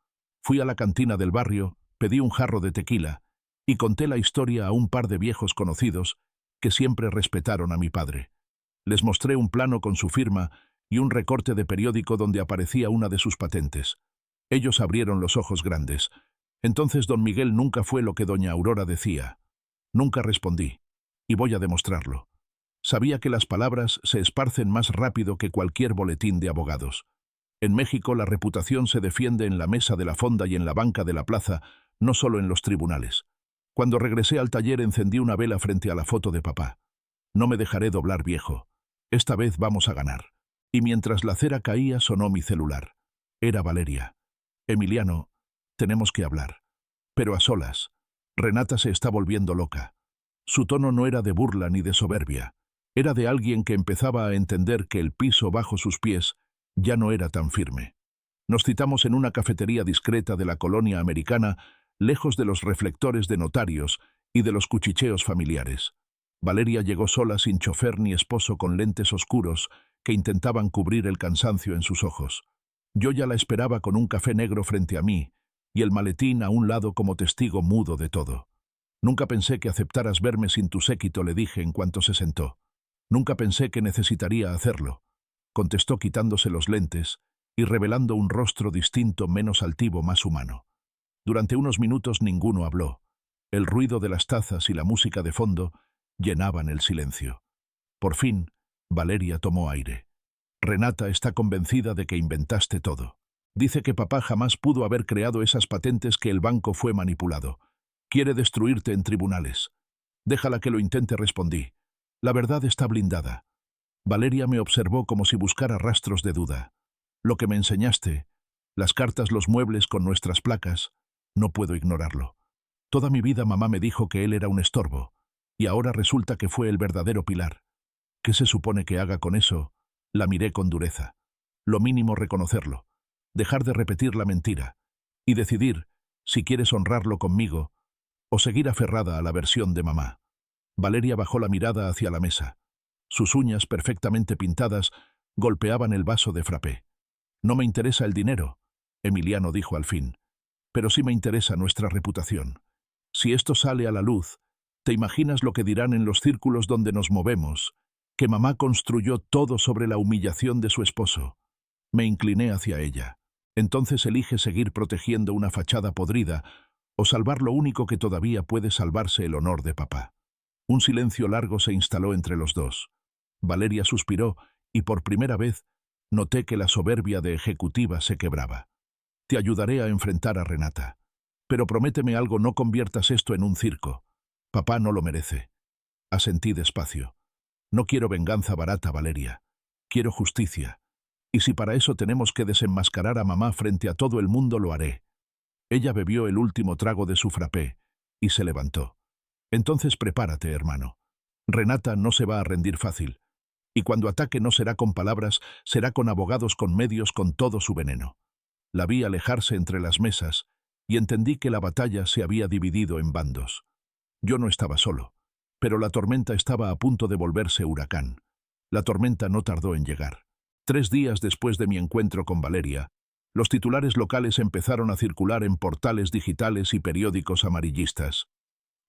A: Fui a la cantina del barrio, pedí un jarro de tequila y conté la historia a un par de viejos conocidos que siempre respetaron a mi padre. Les mostré un plano con su firma y un recorte de periódico donde aparecía una de sus patentes. Ellos abrieron los ojos grandes. Entonces don Miguel nunca fue lo que doña Aurora decía. Nunca respondí, y voy a demostrarlo. Sabía que las palabras se esparcen más rápido que cualquier boletín de abogados. En México la reputación se defiende en la mesa de la fonda y en la banca de la plaza, no solo en los tribunales. Cuando regresé al taller encendí una vela frente a la foto de papá. No me dejaré doblar, viejo. Esta vez vamos a ganar. Y mientras la cera caía sonó mi celular. Era Valeria. Emiliano, tenemos que hablar. Pero a solas. Renata se está volviendo loca. Su tono no era de burla ni de soberbia. Era de alguien que empezaba a entender que el piso bajo sus pies ya no era tan firme. Nos citamos en una cafetería discreta de la colonia americana, lejos de los reflectores de notarios y de los cuchicheos familiares. Valeria llegó sola, sin chofer ni esposo, con lentes oscuros que intentaban cubrir el cansancio en sus ojos. Yo ya la esperaba con un café negro frente a mí y el maletín a un lado como testigo mudo de todo. Nunca pensé que aceptaras verme sin tu séquito, le dije en cuanto se sentó. Nunca pensé que necesitaría hacerlo, contestó quitándose los lentes y revelando un rostro distinto, menos altivo, más humano. Durante unos minutos ninguno habló. El ruido de las tazas y la música de fondo llenaban el silencio. Por fin, Valeria tomó aire. Renata está convencida de que inventaste todo. Dice que papá jamás pudo haber creado esas patentes, que el banco fue manipulado. Quiere destruirte en tribunales. Déjala que lo intente, respondí. La verdad está blindada. Valeria me observó como si buscara rastros de duda. Lo que me enseñaste, las cartas, los muebles con nuestras placas, no puedo ignorarlo. Toda mi vida mamá me dijo que él era un estorbo, y ahora resulta que fue el verdadero pilar. ¿Qué se supone que haga con eso? La miré con dureza. Lo mínimo, reconocerlo, dejar de repetir la mentira, y decidir si quieres honrarlo conmigo o seguir aferrada a la versión de mamá. Valeria bajó la mirada hacia la mesa. Sus uñas, perfectamente pintadas, golpeaban el vaso de frappé. No me interesa el dinero, Emiliano dijo al fin, pero sí me interesa nuestra reputación. Si esto sale a la luz, ¿te imaginas lo que dirán en los círculos donde nos movemos? Que mamá construyó todo sobre la humillación de su esposo. Me incliné hacia ella. Entonces elige seguir protegiendo una fachada podrida o salvar lo único que todavía puede salvarse, el honor de papá. Un silencio largo se instaló entre los dos. Valeria suspiró y por primera vez noté que la soberbia de ejecutiva se quebraba. Te ayudaré a enfrentar a Renata. Pero prométeme algo, no conviertas esto en un circo. Papá no lo merece. Asentí despacio. No quiero venganza barata, Valeria. Quiero justicia. Y si para eso tenemos que desenmascarar a mamá frente a todo el mundo, lo haré. Ella bebió el último trago de su frappé y se levantó. Entonces prepárate, hermano. Renata no se va a rendir fácil. Y cuando ataque no será con palabras, será con abogados, con medios, con todo su veneno. La vi alejarse entre las mesas y entendí que la batalla se había dividido en bandos. Yo no estaba solo, pero la tormenta estaba a punto de volverse huracán. La tormenta no tardó en llegar. 3 días después de mi encuentro con Valeria, los titulares locales empezaron a circular en portales digitales y periódicos amarillistas.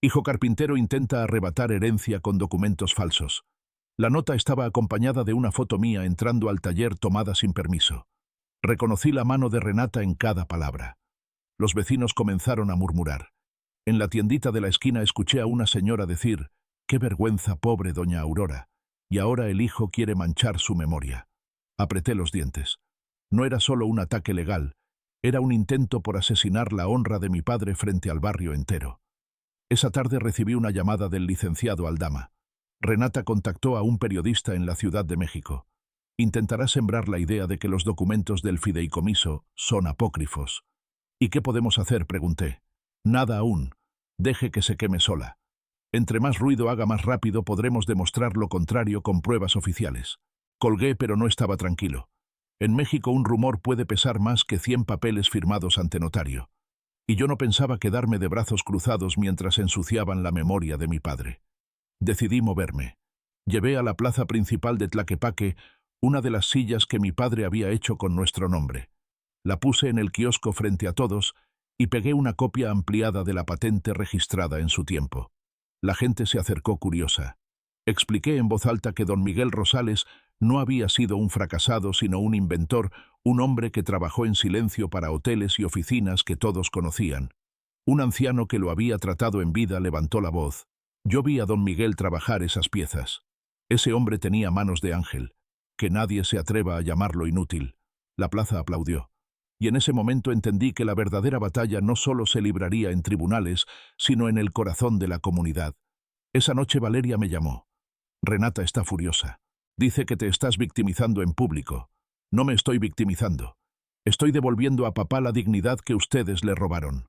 A: Hijo carpintero intenta arrebatar herencia con documentos falsos. La nota estaba acompañada de una foto mía entrando al taller tomada sin permiso. Reconocí la mano de Renata en cada palabra. Los vecinos comenzaron a murmurar. En la tiendita de la esquina escuché a una señora decir: «Qué vergüenza, pobre doña Aurora, y ahora el hijo quiere manchar su memoria». Apreté los dientes. No era solo un ataque legal, era un intento por asesinar la honra de mi padre frente al barrio entero. Esa tarde recibí una llamada del licenciado Aldama. Renata contactó a un periodista en la Ciudad de México. Intentará sembrar la idea de que los documentos del fideicomiso son apócrifos. ¿Y qué podemos hacer?, pregunté. Nada aún. Deje que se queme sola. Entre más ruido haga, más rápido podremos demostrar lo contrario con pruebas oficiales. Colgué, pero no estaba tranquilo. En México un rumor puede pesar más que 100 papeles firmados ante notario. Y yo no pensaba quedarme de brazos cruzados mientras ensuciaban la memoria de mi padre. Decidí moverme. Llevé a la plaza principal de Tlaquepaque una de las sillas que mi padre había hecho con nuestro nombre. La puse en el kiosco frente a todos y pegué una copia ampliada de la patente registrada en su tiempo. La gente se acercó curiosa. Expliqué en voz alta que don Miguel Rosales no había sido un fracasado, sino un inventor, un hombre que trabajó en silencio para hoteles y oficinas que todos conocían. Un anciano que lo había tratado en vida levantó la voz. Yo vi a don Miguel trabajar esas piezas. Ese hombre tenía manos de ángel. Que nadie se atreva a llamarlo inútil. La plaza aplaudió. Y en ese momento entendí que la verdadera batalla no solo se libraría en tribunales, sino en el corazón de la comunidad. Esa noche Valeria me llamó. Renata está furiosa. Dice que te estás victimizando en público. No me estoy victimizando. Estoy devolviendo a papá la dignidad que ustedes le robaron.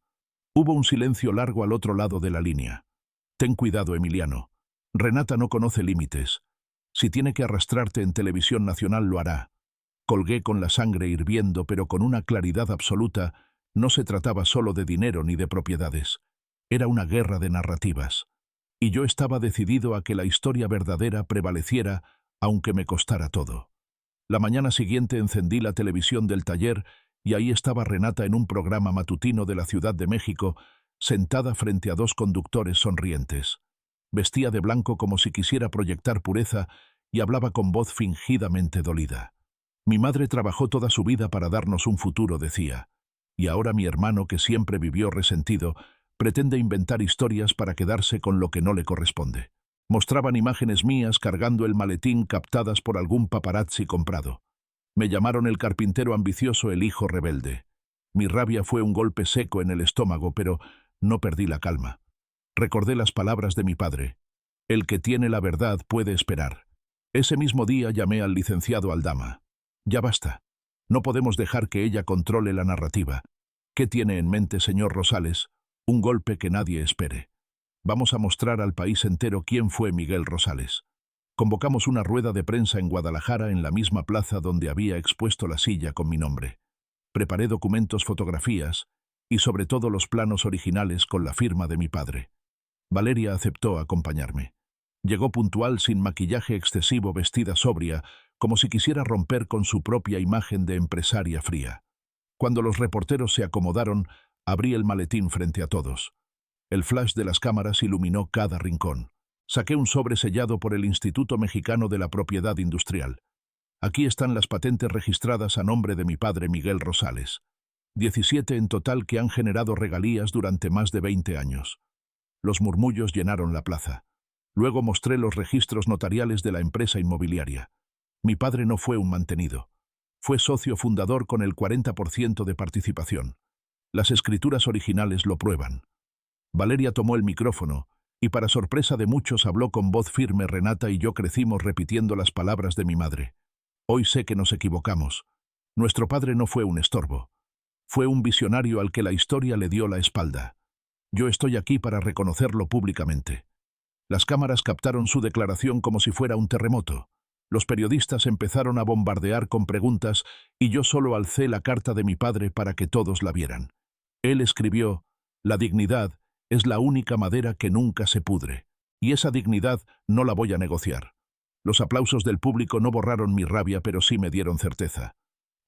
A: Hubo un silencio largo al otro lado de la línea. Ten cuidado, Emiliano. Renata no conoce límites. Si tiene que arrastrarte en televisión nacional, lo hará. Colgué con la sangre hirviendo, pero con una claridad absoluta. No se trataba solo de dinero ni de propiedades. Era una guerra de narrativas. Y yo estaba decidido a que la historia verdadera prevaleciera, aunque me costara todo. La mañana siguiente encendí la televisión del taller y ahí estaba Renata en un programa matutino de la Ciudad de México, sentada frente a 2 conductores sonrientes. Vestía de blanco como si quisiera proyectar pureza y hablaba con voz fingidamente dolida. Mi madre trabajó toda su vida para darnos un futuro, decía. Y ahora mi hermano, que siempre vivió resentido, pretende inventar historias para quedarse con lo que no le corresponde. Mostraban imágenes mías cargando el maletín captadas por algún paparazzi comprado. Me llamaron el carpintero ambicioso, el hijo rebelde. Mi rabia fue un golpe seco en el estómago, pero no perdí la calma. Recordé las palabras de mi padre. El que tiene la verdad puede esperar. Ese mismo día llamé al licenciado Aldama. Ya basta. No podemos dejar que ella controle la narrativa. ¿Qué tiene en mente, señor Rosales? Un golpe que nadie espere. Vamos a mostrar al país entero quién fue Miguel Rosales. Convocamos una rueda de prensa en Guadalajara, en la misma plaza donde había expuesto la silla con mi nombre. Preparé documentos, fotografías y sobre todo los planos originales con la firma de mi padre. Valeria aceptó acompañarme. Llegó puntual, sin maquillaje excesivo, vestida sobria, como si quisiera romper con su propia imagen de empresaria fría. Cuando los reporteros se acomodaron, abrí el maletín frente a todos. El flash de las cámaras iluminó cada rincón. Saqué un sobre sellado por el Instituto Mexicano de la Propiedad Industrial. Aquí están las patentes registradas a nombre de mi padre Miguel Rosales. 17 en total, que han generado regalías durante más de 20 años. Los murmullos llenaron la plaza. Luego mostré los registros notariales de la empresa inmobiliaria. Mi padre no fue un mantenido. Fue socio fundador con el 40% de participación. Las escrituras originales lo prueban. Valeria tomó el micrófono Y para sorpresa de muchos habló con voz firme. Renata y yo crecimos repitiendo las palabras de mi madre. Hoy sé que nos equivocamos. Nuestro padre no fue un estorbo. Fue un visionario al que la historia le dio la espalda. Yo estoy aquí para reconocerlo públicamente. Las cámaras captaron su declaración como si fuera un terremoto. Los periodistas empezaron a bombardear con preguntas y yo solo alcé la carta de mi padre para que todos la vieran. Él escribió: «La dignidad es la única madera que nunca se pudre, y esa dignidad no la voy a negociar». Los aplausos del público no borraron mi rabia, pero sí me dieron certeza.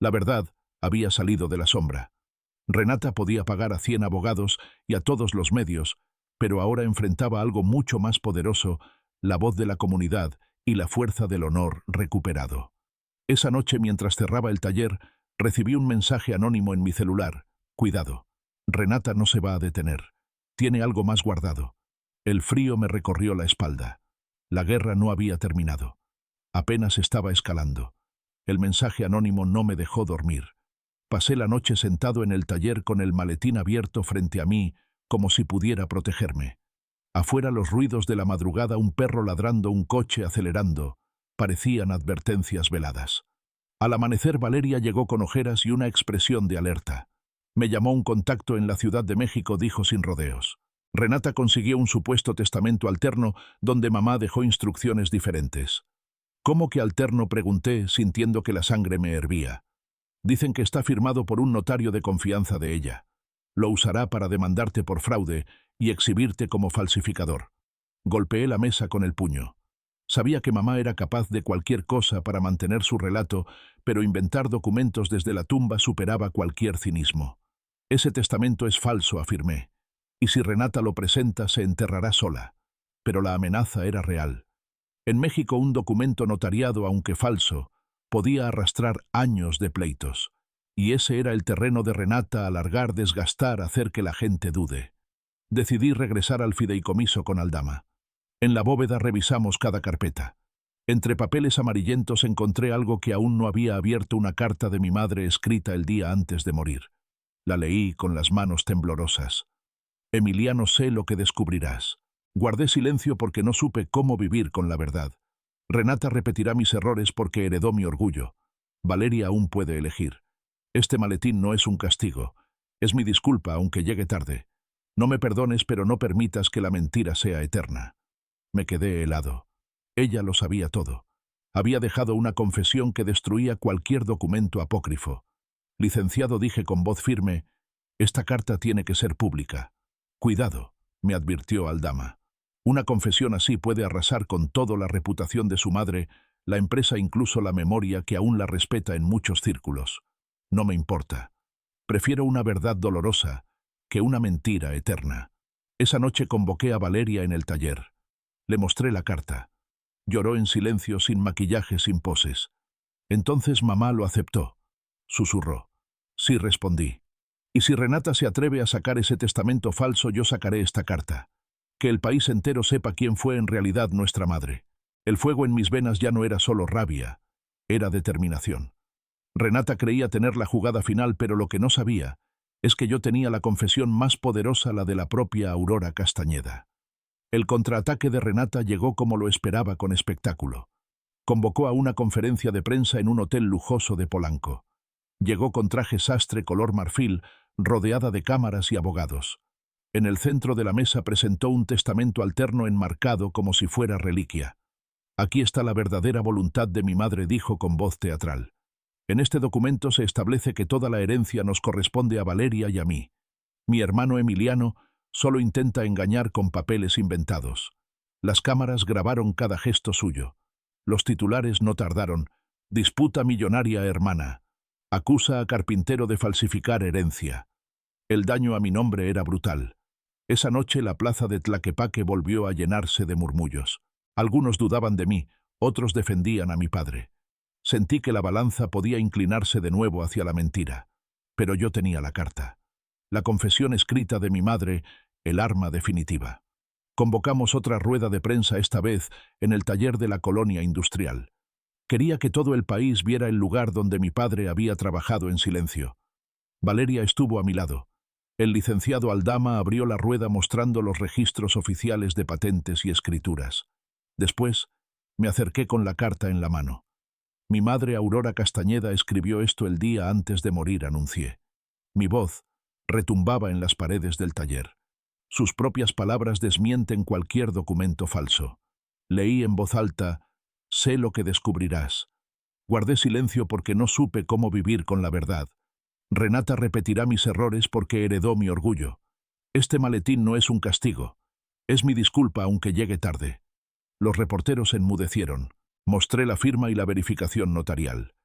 A: La verdad había salido de la sombra. Renata podía pagar a 100 abogados y a todos los medios, pero ahora enfrentaba algo mucho más poderoso: la voz de la comunidad y la fuerza del honor recuperado. Esa noche, mientras cerraba el taller, recibí un mensaje anónimo en mi celular. «Cuidado, Renata no se va a detener. Tiene algo más guardado». El frío me recorrió la espalda. La guerra no había terminado. Apenas estaba escalando. El mensaje anónimo no me dejó dormir. Pasé la noche sentado en el taller con el maletín abierto frente a mí, como si pudiera protegerme. Afuera, los ruidos de la madrugada, un perro ladrando, un coche acelerando, parecían advertencias veladas. Al amanecer, Valeria llegó con ojeras y una expresión de alerta. «Me llamó un contacto en la Ciudad de México», dijo sin rodeos. «Renata consiguió un supuesto testamento alterno donde mamá dejó instrucciones diferentes». «¿Cómo que alterno?», pregunté, sintiendo que la sangre me hervía. «Dicen que está firmado por un notario de confianza de ella. Lo usará para demandarte por fraude y exhibirte como falsificador». Golpeé la mesa con el puño. Sabía que mamá era capaz de cualquier cosa para mantener su relato, pero inventar documentos desde la tumba superaba cualquier cinismo. «Ese testamento es falso», afirmé. «Y si Renata lo presenta, se enterrará sola». Pero la amenaza era real. En México, un documento notariado, aunque falso, podía arrastrar años de pleitos. Y ese era el terreno de Renata: alargar, desgastar, hacer que la gente dude. Decidí regresar al fideicomiso con Aldama. En la bóveda revisamos cada carpeta. Entre papeles amarillentos encontré algo que aún no había abierto: una carta de mi madre escrita el día antes de morir. La leí con las manos temblorosas. «Emiliano, sé lo que descubrirás». Guardé silencio porque no supe cómo vivir con la verdad. Renata repetirá mis errores porque heredó mi orgullo. Valeria aún puede elegir. Este maletín no es un castigo. Es mi disculpa, aunque llegue tarde. No me perdones, pero no permitas que la mentira sea eterna. Me quedé helado. Ella lo sabía todo. Había dejado una confesión que destruía cualquier documento apócrifo. «Licenciado», dije con voz firme, «esta carta tiene que ser pública». «Cuidado», me advirtió Aldama. «Una confesión así puede arrasar con toda la reputación de su madre, la empresa, incluso la memoria, que aún la respeta en muchos círculos». «No me importa. Prefiero una verdad dolorosa que una mentira eterna». Esa noche convoqué a Valeria en el taller. Le mostré la carta. Lloró en silencio, sin maquillaje, sin poses. «Entonces mamá lo aceptó», susurró. «Sí», respondí. «Y si Renata se atreve a sacar ese testamento falso, yo sacaré esta carta. Que el país entero sepa quién fue en realidad nuestra madre». El fuego en mis venas ya no era solo rabia, era determinación. Renata creía tener la jugada final, pero lo que no sabía es que yo tenía la confesión más poderosa, la de la propia Aurora Castañeda. El contraataque de Renata llegó como lo esperaba, con espectáculo. Convocó a una conferencia de prensa en un hotel lujoso de Polanco. Llegó con traje sastre color marfil, rodeada de cámaras y abogados. En el centro de la mesa presentó un testamento alterno enmarcado como si fuera reliquia. «Aquí está la verdadera voluntad de mi madre», dijo con voz teatral. «En este documento se establece que toda la herencia nos corresponde a Valeria y a mí. Mi hermano Emiliano solo intenta engañar con papeles inventados». Las cámaras grabaron cada gesto suyo. Los titulares no tardaron: «Disputa millonaria hermana. Acusa a carpintero de falsificar herencia». El daño a mi nombre era brutal. Esa noche la plaza de Tlaquepaque volvió a llenarse de murmullos. Algunos dudaban de mí, otros defendían a mi padre. Sentí que la balanza podía inclinarse de nuevo hacia la mentira. Pero yo tenía la carta. La confesión escrita de mi madre, el arma definitiva. Convocamos otra rueda de prensa, esta vez en el taller de la colonia industrial. Quería que todo el país viera el lugar donde mi padre había trabajado en silencio. Valeria estuvo a mi lado. El licenciado Aldama abrió la rueda mostrando los registros oficiales de patentes y escrituras. Después, me acerqué con la carta en la mano. Mi madre Aurora Castañeda escribió esto el día antes de morir, anuncié. Mi voz retumbaba en las paredes del taller. Sus propias palabras desmienten cualquier documento falso. Leí en voz alta: sé lo que descubrirás. Guardé silencio porque no supe cómo vivir con la verdad. Renata repetirá mis errores porque heredó mi orgullo. Este maletín no es un castigo. Es mi disculpa aunque llegue tarde. Los reporteros enmudecieron. Mostré la firma y la verificación notarial.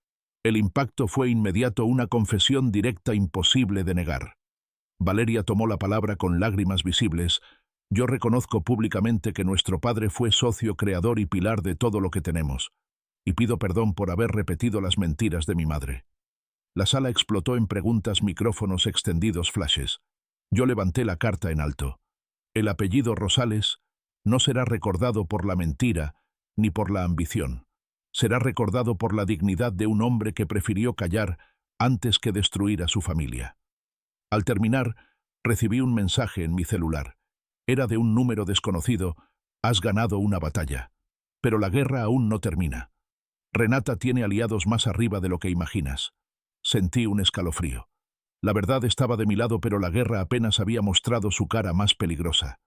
A: El impacto fue inmediato, una confesión directa imposible de negar. Valeria tomó la palabra con lágrimas visibles. Yo reconozco públicamente que nuestro padre fue socio creador y pilar de todo lo que tenemos, y pido perdón por haber repetido las mentiras de mi madre. La sala explotó en preguntas, micrófonos extendidos, flashes. Yo levanté la carta en alto. El apellido Rosales no será recordado por la mentira ni por la ambición. Será recordado por la dignidad de un hombre que prefirió callar antes que destruir a su familia. Al terminar, recibí un mensaje en mi celular. Era de un número desconocido: has ganado una batalla. Pero la guerra aún no termina. Renata tiene aliados más arriba de lo que imaginas. Sentí un escalofrío. La verdad estaba de mi lado, pero la guerra apenas había mostrado su cara más peligrosa.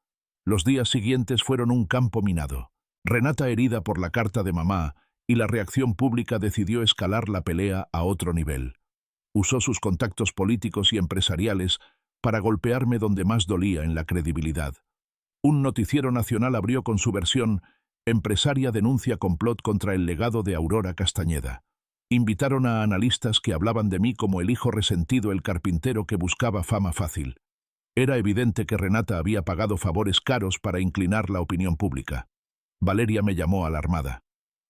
A: Los días siguientes fueron un campo minado. Renata herida por la carta de mamá, y la reacción pública decidió escalar la pelea a otro nivel. Usó sus contactos políticos y empresariales para golpearme donde más dolía, en la credibilidad. Un noticiero nacional abrió con su versión: empresaria denuncia complot contra el legado de Aurora Castañeda. Invitaron a analistas que hablaban de mí como el hijo resentido, el carpintero que buscaba fama fácil. Era evidente que Renata había pagado favores caros para inclinar la opinión pública. Valeria me llamó alarmada.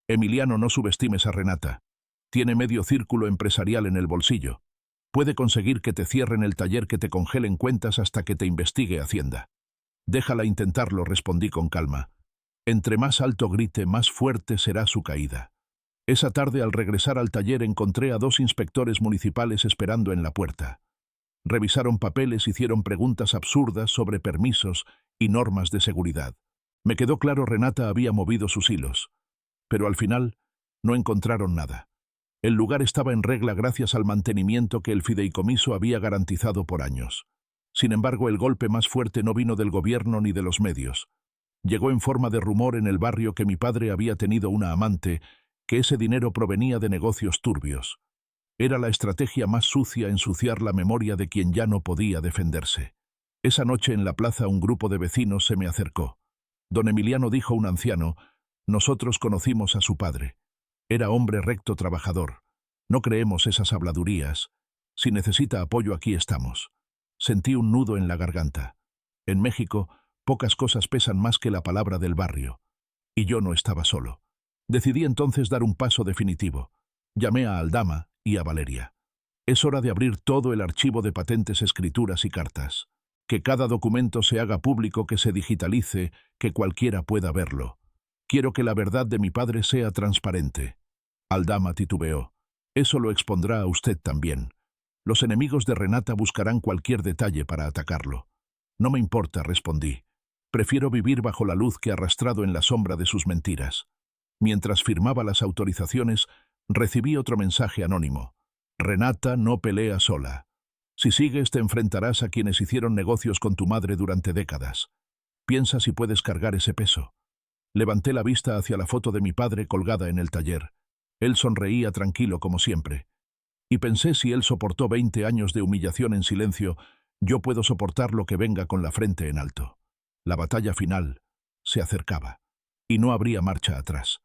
A: Emiliano, no subestimes a Renata. Tiene medio círculo empresarial en el bolsillo. Puede conseguir que te cierren el taller, que te congelen cuentas hasta que te investigue Hacienda. Déjala intentarlo, respondí con calma. Entre más alto grite, más fuerte será su caída. Esa tarde, al regresar al taller, encontré a 2 inspectores municipales esperando en la puerta. Revisaron papeles, hicieron preguntas absurdas sobre permisos y normas de seguridad. Me quedó claro: Renata había movido sus hilos. Pero al final no encontraron nada. El lugar estaba en regla gracias al mantenimiento que el fideicomiso había garantizado por años. Sin embargo, el golpe más fuerte no vino del gobierno ni de los medios. Llegó en forma de rumor en el barrio que mi padre había tenido una amante, que ese dinero provenía de negocios turbios. Era la estrategia más sucia: ensuciar la memoria de quien ya no podía defenderse. Esa noche en la plaza un grupo de vecinos se me acercó. Don Emiliano, dijo un anciano, nosotros conocimos a su padre. Era hombre recto, trabajador. No creemos esas habladurías. Si necesita apoyo, aquí estamos. Sentí un nudo en la garganta. En México, pocas cosas pesan más que la palabra del barrio. Y yo no estaba solo. Decidí entonces dar un paso definitivo. Llamé a Aldama y a Valeria. Es hora de abrir todo el archivo de patentes, escrituras y cartas. Que cada documento se haga público, que se digitalice, que cualquiera pueda verlo. Quiero que la verdad de mi padre sea transparente. Aldama titubeó. Eso lo expondrá a usted también. Los enemigos de Renata buscarán cualquier detalle para atacarlo. No me importa, respondí. Prefiero vivir bajo la luz que arrastrado en la sombra de sus mentiras. Mientras firmaba las autorizaciones, recibí otro mensaje anónimo. Renata no pelea sola. Si sigues, te enfrentarás a quienes hicieron negocios con tu madre durante décadas. Piensa si puedes cargar ese peso. Levanté la vista hacia la foto de mi padre colgada en el taller. Él sonreía tranquilo como siempre. Y pensé: si él soportó 20 años de humillación en silencio, yo puedo soportar lo que venga con la frente en alto. La batalla final se acercaba. Y no habría marcha atrás.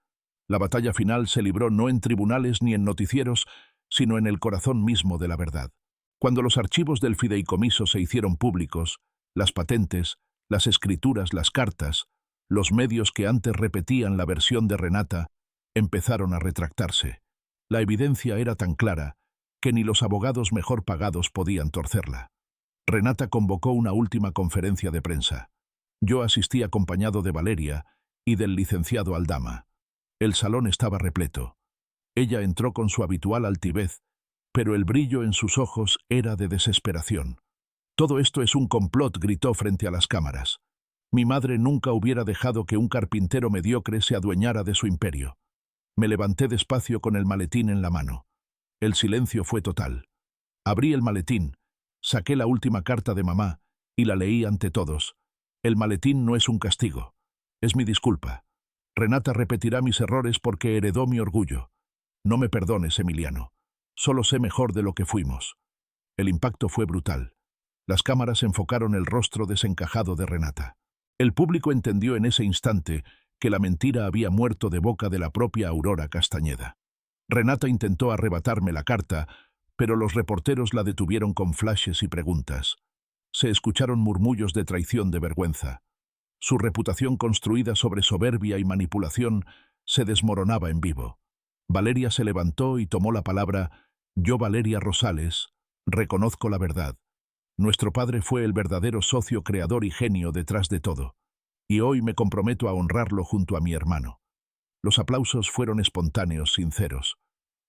A: La batalla final se libró no en tribunales ni en noticieros, sino en el corazón mismo de la verdad. Cuando los archivos del fideicomiso se hicieron públicos, las patentes, las escrituras, las cartas, los medios que antes repetían la versión de Renata, empezaron a retractarse. La evidencia era tan clara que ni los abogados mejor pagados podían torcerla. Renata convocó una última conferencia de prensa. Yo asistí acompañado de Valeria y del licenciado Aldama. El salón estaba repleto. Ella entró con su habitual altivez, pero el brillo en sus ojos era de desesperación. Todo esto es un complot, gritó frente a las cámaras. Mi madre nunca hubiera dejado que un carpintero mediocre se adueñara de su imperio. Me levanté despacio con el maletín en la mano. El silencio fue total. Abrí el maletín, saqué la última carta de mamá y la leí ante todos. El maletín no es un castigo. Es mi disculpa. Renata repetirá mis errores porque heredó mi orgullo. No me perdones, Emiliano. Solo sé mejor de lo que fuimos. El impacto fue brutal. Las cámaras enfocaron el rostro desencajado de Renata. El público entendió en ese instante que la mentira había muerto de boca de la propia Aurora Castañeda. Renata intentó arrebatarme la carta, pero los reporteros la detuvieron con flashes y preguntas. Se escucharon murmullos de traición, de vergüenza. Su reputación construida sobre soberbia y manipulación se desmoronaba en vivo. Valeria se levantó y tomó la palabra. Yo, Valeria Rosales, reconozco la verdad. Nuestro padre fue el verdadero socio creador y genio detrás de todo, y hoy me comprometo a honrarlo junto a mi hermano. Los aplausos fueron espontáneos, sinceros.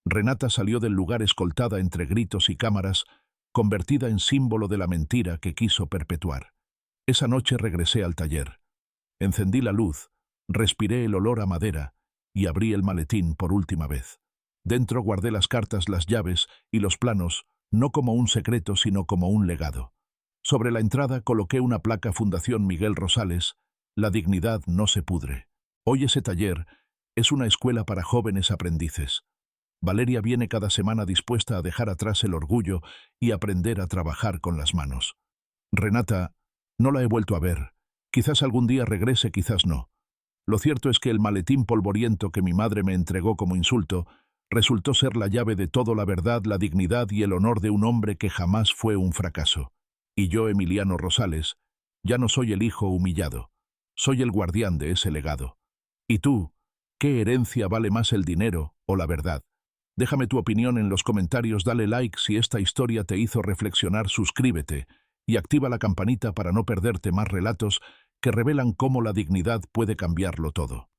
A: Renata salió del lugar escoltada entre gritos y cámaras, convertida en símbolo de la mentira que quiso perpetuar. Esa noche regresé al taller. Encendí la luz, respiré el olor a madera y abrí el maletín por última vez. Dentro guardé las cartas, las llaves y los planos, no como un secreto, sino como un legado. Sobre la entrada coloqué una placa Fundación Miguel Rosales, la dignidad no se pudre. Hoy ese taller es una escuela para jóvenes aprendices. Valeria viene cada semana dispuesta a dejar atrás el orgullo y aprender a trabajar con las manos. Renata, no la he vuelto a ver. Quizás algún día regrese, quizás no. Lo cierto es que el maletín polvoriento que mi madre me entregó como insulto resultó ser la llave de todo: la verdad, la dignidad y el honor de un hombre que jamás fue un fracaso. Y yo, Emiliano Rosales, ya no soy el hijo humillado. Soy el guardián de ese legado. ¿Y tú? ¿Qué herencia vale más, el dinero o la verdad? Déjame tu opinión en los comentarios, dale like si esta historia te hizo reflexionar, suscríbete y activa la campanita para no perderte más relatos que revelan cómo la dignidad puede cambiarlo todo.